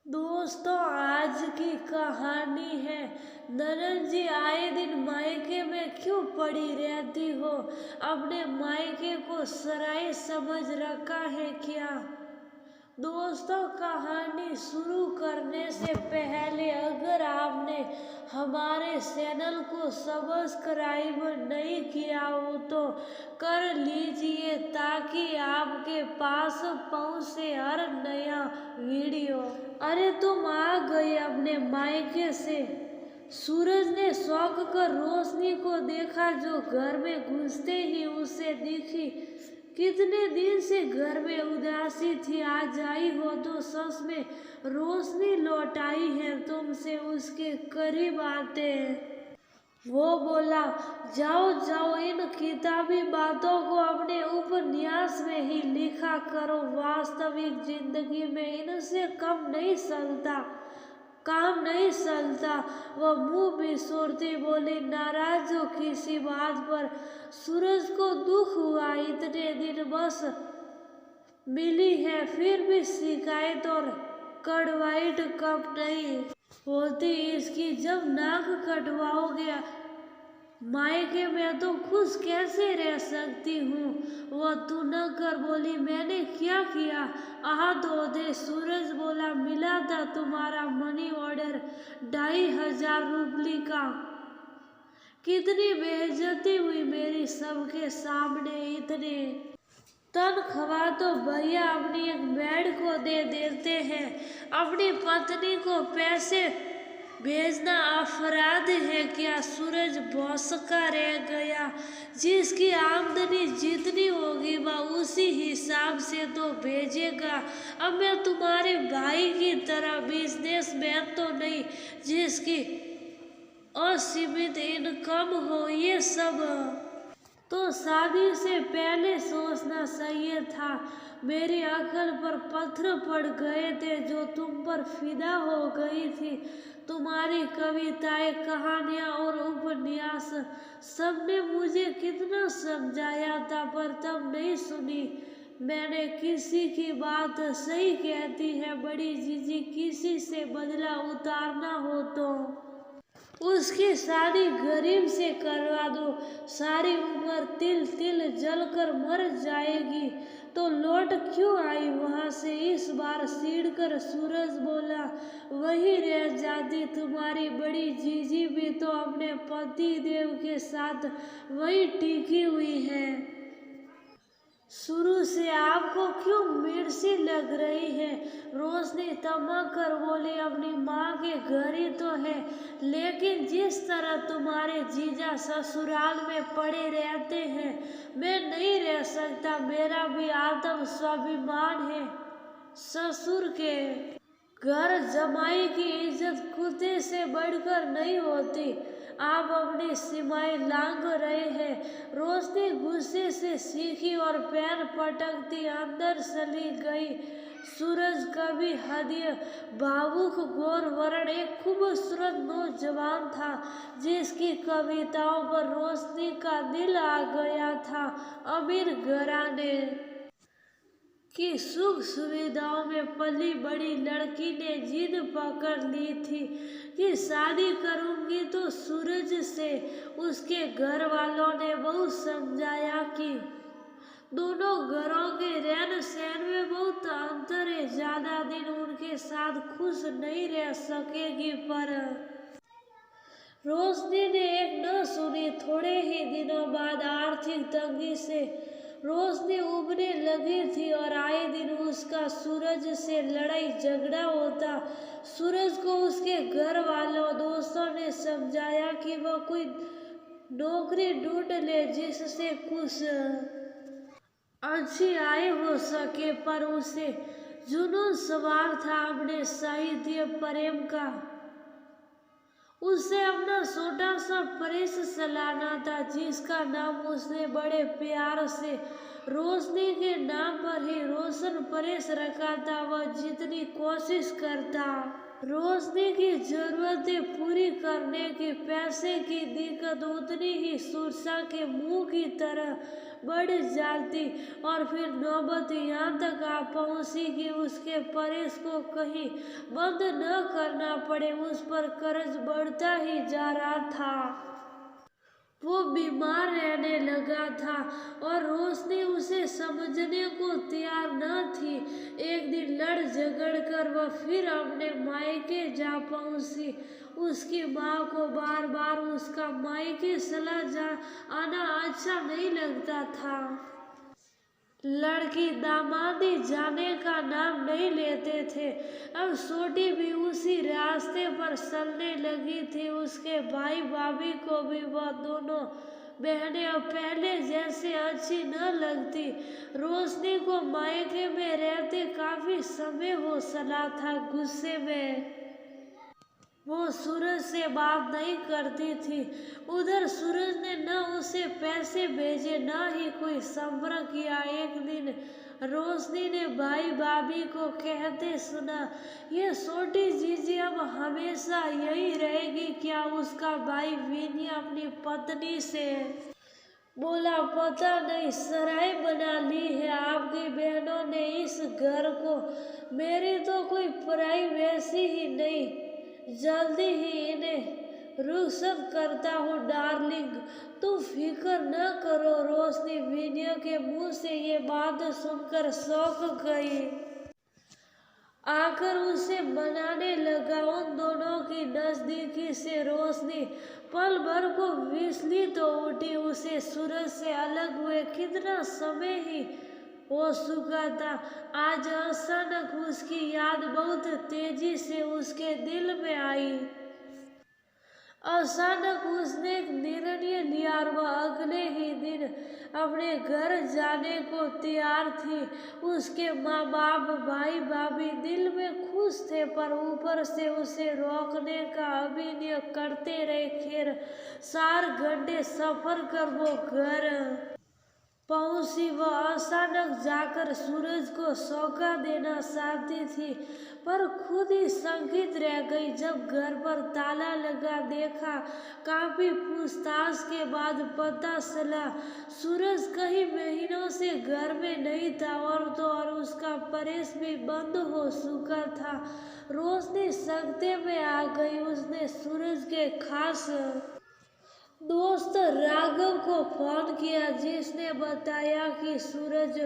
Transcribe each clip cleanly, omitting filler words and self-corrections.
दोस्तों, आज की कहानी है। ननद जी, आए दिन मायके में क्यों पड़ी रहती हो? अपने मायके को सराय समझ रखा है क्या? दोस्तों, कहानी शुरू करने से पहले अगर आपने हमारे चैनल को सब्सक्राइब नहीं किया हो तो कर लीजिए, ताकि आपके पास पहुंचे हर नया वीडियो। अरे, तुम आ गए अपने मायके से। सूरज ने शौक कर रोशनी को देखा, जो घर में घुसते ही उसे दिखी। कितने दिन से घर में उदासी थी, आज आई हो तो सच में रोशनी लौट आई है। तुमसे उसके करीब आते हैं। वो बोला, जाओ जाओ, इन किताबी बातों को अपने उपन्यास में ही लिखा करो। वास्तविक जिंदगी में इनसे काम नहीं चलता। वह मुंह बिसोरती बोली, नाराज हो किसी बात पर? सूरज को दुख हुआ, इतने दिन बस मिली है, फिर भी शिकायत और कड़वाइट कम नहीं होती इसकी। जब नाक कटवाओगे मायके में तो खुश कैसे रह सकती हूँ? वह तुनक कर बोली, मैंने क्या किया? आह धो दे। सूरज बोला, मिला था तुम्हारा मनी ऑर्डर 2500 रुपये का। कितनी बेइज्जती हुई मेरी सबके सामने। इतने तनख्वाह तो भैया अपनी एक मेड को दे देते हैं। अपनी पत्नी को पैसे भेजना अपराध है क्या? सूरज भौंचका रह गया। जिसकी आमदनी जितनी होगी वह उसी हिसाब से तो भेजेगा। अब मैं तुम्हारे भाई की तरह बिजनेसमैन तो नहीं, जिसकी असीमित इनकम हो। ये सब तो शादी से पहले सोचना चाहिए था। मेरी अकल पर पत्थर पड़ गए थे, जो तुम पर फिदा हो गई थी। तुम्हारी कविताएं, कहानियां और उपन्यास, सबने मुझे कितना समझाया था, पर तब नहीं सुनी मैंने किसी की बात। सही कहती है बड़ी जीजी, किसी से बदला उतारना हो तो उसकी शादी गरीब से करवा दो। सारी उम्र तिल तिल जलकर मर जाएगी तो लौट क्यों आई वहां से? इस बार सीढ़ कर सूरज बोला, वही रह जाती। तुम्हारी बड़ी जीजी भी तो अपने पति देव के साथ वही टिकी हुई है। शुरू से आपको क्यों मिर्ची लग रही है? रोशनी तमक कर बोली, अपनी माँ के घर ही तो है, लेकिन जिस तरह तुम्हारे जीजा ससुराल में पड़े रहते हैं, मैं नहीं रह सकता। मेरा भी आत्म स्वाभिमान है। ससुर के घर जमाई की इज्जत कुत्ते से बढ़कर नहीं होती। आप अपनी सीमाएं लांघ रहे हैं। रोशनी गुस्से से सीखी और पैर पटकती अंदर चली गई। सूरज कभी हृदय भावुक गोर वर्ण एक खूबसूरत नौजवान था, जिसकी कविताओं पर रोशनी का दिल आ गया था। अमीर घराने की सुख सुविधाओं में पली बड़ी लड़की ने जिद पकड़ ली थी कि शादी करूंगी तो सूरज से। उसके घर वालों ने बहुत समझाया कि दोनों घरों के रहन सहन में बहुत अंतर है, ज्यादा दिन उनके साथ खुश नहीं रह सकेगी। पर रोशनी ने एक न सुनी। थोड़े ही दिनों बाद आर्थिक तंगी से रोशनी उबरने लगी थी और आए दिन उसका सूरज से लड़ाई झगड़ा होता। सूरज को उसके घर वालों दोस्तों ने समझाया कि वह कोई नौकरी ढूंढ ले जिससे कुछ अच्छी आय हो सके, पर उसे जुनून सवार था अपने साहित्य प्रेम का। उसे अपना छोटा सा प्रेस चलाना था, जिसका नाम उसने बड़े प्यार से रोशनी के नाम पर ही रोशन प्रेस रखा था। वह जितनी कोशिश करता रोशनी की जरूरतें पूरी करने की पैसे की दिक्कत उतनी ही सुरसा के मुंह की तरह बढ़ जाती और फिर नौबत यहाँ तक आ पहुंची कि उसके परेश को कहीं बंद न करना पड़े। उस पर कर्ज बढ़ता ही जा रहा था। वो बीमार रहने लगा था और रोशनी उसे समझने को तैयार न थी। एक दिन लड़ झगड़ कर वह फिर अपने मायके जा पहुंची। उसकी माँ को बार बार उसका मायके चला जा आना अच्छा नहीं लगता था। लड़की दामादी जाने का नाम नहीं लेते थे। अब छोटी भी उसी रास्ते पर चलने लगी थी। उसके भाई भाभी को भी वह दोनों बहनें अब पहले जैसे अच्छी न लगती। रोशनी को मायके में रहते काफी समय हो चला था। गुस्से में वो सूरज से बात नहीं करती थी। उधर सूरज ने न उसे पैसे भेजे न ही कोई संपर्क किया। एक दिन रोशनी ने भाई भाभी को कहते सुना, ये छोटी जीजी अब हमेशा यही रहेगी क्या? उसका भाई विनय अपनी पत्नी से बोला, पता नहीं सराय बना ली है आपकी बहनों ने इस घर को। मेरी तो कोई प्राइवेसी ही नहीं। जल्दी ही इन्हें रुखसत करता हूँ डार्लिंग, तुम फिक्र न करो। रोशनी विनय के मुंह से ये बात सुनकर चौंक गई। आकर उसे मनाने लगा। उन दोनों की नजदीकी से रोशनी पल भर को विचलित हो उठी। उसे सूरज से अलग हुए कितना समय ही हो चुका था। आज अचानक उसकी याद बहुत तेजी से उसके दिल में आई। अचानक उसने एक निर्णय लिया और वह अगले ही दिन अपने घर जाने को तैयार थी। उसके माँ बाप भाई भाभी दिल में खुश थे पर ऊपर से उसे रोकने का अभिनय करते रहे। खैर 4 घंटे सफर कर वो घर पहुंची। वह अचानक जाकर सूरज को सौगा देना चाहती थी पर खुद ही शंकित रह गई। जब घर पर ताला लगा देखा, काफी पूछताछ के बाद पता चला सूरज कई महीनों से घर में नहीं था और तो और उसका प्रेस भी बंद हो चुका था। रोशनी सख्ते में आ गई। उसने सूरज के खास दोस्त राघव को फोन किया जिसने बताया कि सूरज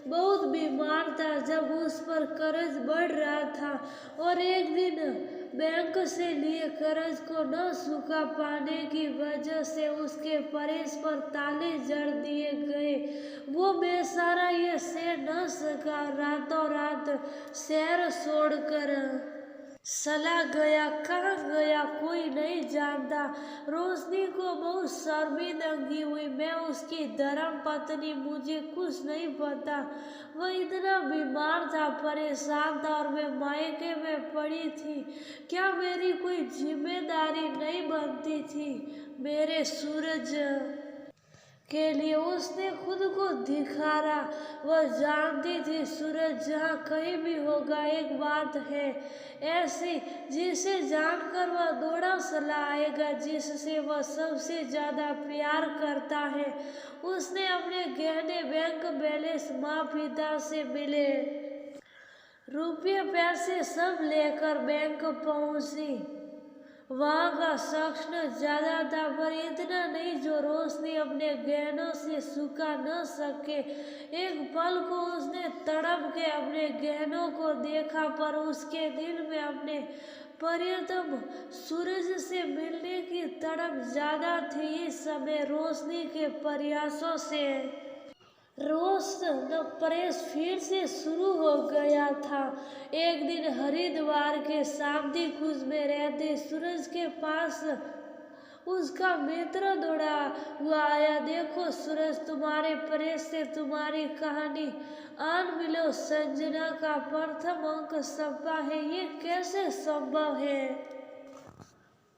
बहुत बीमार था। जब उस पर कर्ज बढ़ रहा था और एक दिन बैंक से लिए कर्ज को न चुका पाने की वजह से उसके प्रेस पर ताले जड़ दिए गए। वो बेचारा ये सह न सका, रातों रात शहर छोड़कर चला गया। कहाँ गया कोई नहीं जानता। रोशनी को बहुत शर्मिंदगी हुई। मैं उसकी धर्म पत्नी, मुझे कुछ नहीं पता। वह इतना बीमार था, परेशान था और मैं मायके में पड़ी थी। क्या मेरी कोई जिम्मेदारी नहीं बनती थी मेरे सूरज के लिए? उसने खुद को दिखारा। वह जानती थी सूरज जहाँ कहीं भी होगा एक बात है ऐसी जिसे जानकर वह दौड़ा चला आएगा, जिससे वह सबसे ज्यादा प्यार करता है। उसने अपने गहने बैंक बैलेंस माँ पिता से मिले रुपये पैसे सब लेकर बैंक पहुंची। वहाँ का शख्स ज्यादा था पर इतना नहीं जो रोशनी अपने गहनों से सुखा न सके। एक पल को उसने तड़प के अपने गहनों को देखा पर उसके दिल में अपने प्रियतम सूरज से मिलने की तड़प ज्यादा थी। इस समय रोशनी के प्रयासों से रोशन प्रेस फिर से शुरू हो गया था। एक दिन हरिद्वार के शांति कुंज में रहते सूरज के पास उसका मित्र दौड़ा हुआ आया। देखो सूरज, तुम्हारे प्रेस से तुम्हारी कहानी आन मिलो संजना का प्रथम अंक छपा है। ये कैसे संभव है?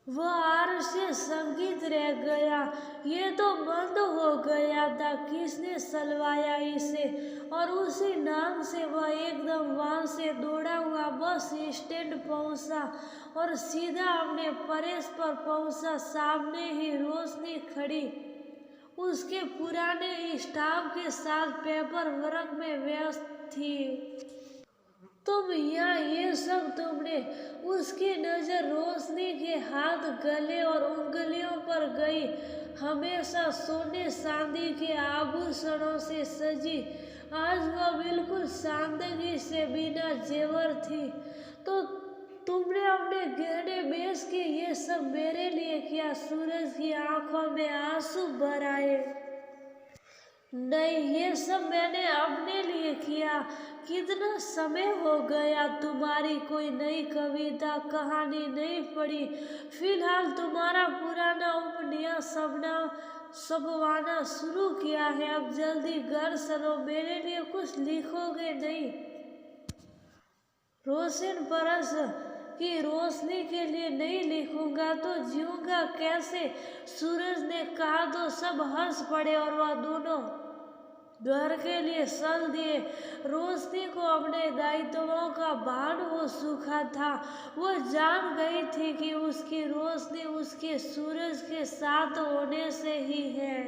वह आर से संगीत रह गया। ये तो बंद हो गया था, किसने सलवाया इसे? और उसी नाम से वह एकदम वहां से दौड़ा हुआ बस स्टैंड पहुंचा और सीधा अपने परेश पर पहुंचा। सामने ही रोशनी खड़ी उसके पुराने स्टाफ के साथ पेपर वर्क में व्यस्त थी। तुम यहाँ, ये सब तुमने? उसकी नजर रोशनी के हाथ, गले और उंगलियों पर गई। हमेशा सोने चांदी के आभूषणों से सजी आज वह बिल्कुल सादगी से बिना जेवर थी। तो तुमने अपने गहने बेच के ये सब मेरे लिए किया? सूरज की आंखों में आंसू भर आए। नहीं, ये सब मैंने अपने लिए किया। कितना समय हो गया तुम्हारी कोई नई कविता कहानी नहीं पढ़ी। फिलहाल तुम्हारा पुराना उपन्यास छपवाना शुरू किया है। अब जल्दी घर चलो, मेरे लिए कुछ लिखोगे नहीं? रोशन परस की रोशनी के लिए नहीं लिखूंगा तो जीऊंगा कैसे? सूरज ने कहा तो सब हंस पड़े और वह दोनों घर के लिए चल दिए। रोशनी को अपने दायित्वों का भान हो चुका था। वो जान गई थी कि उसकी रोशनी उसके सूरज के साथ होने से ही है।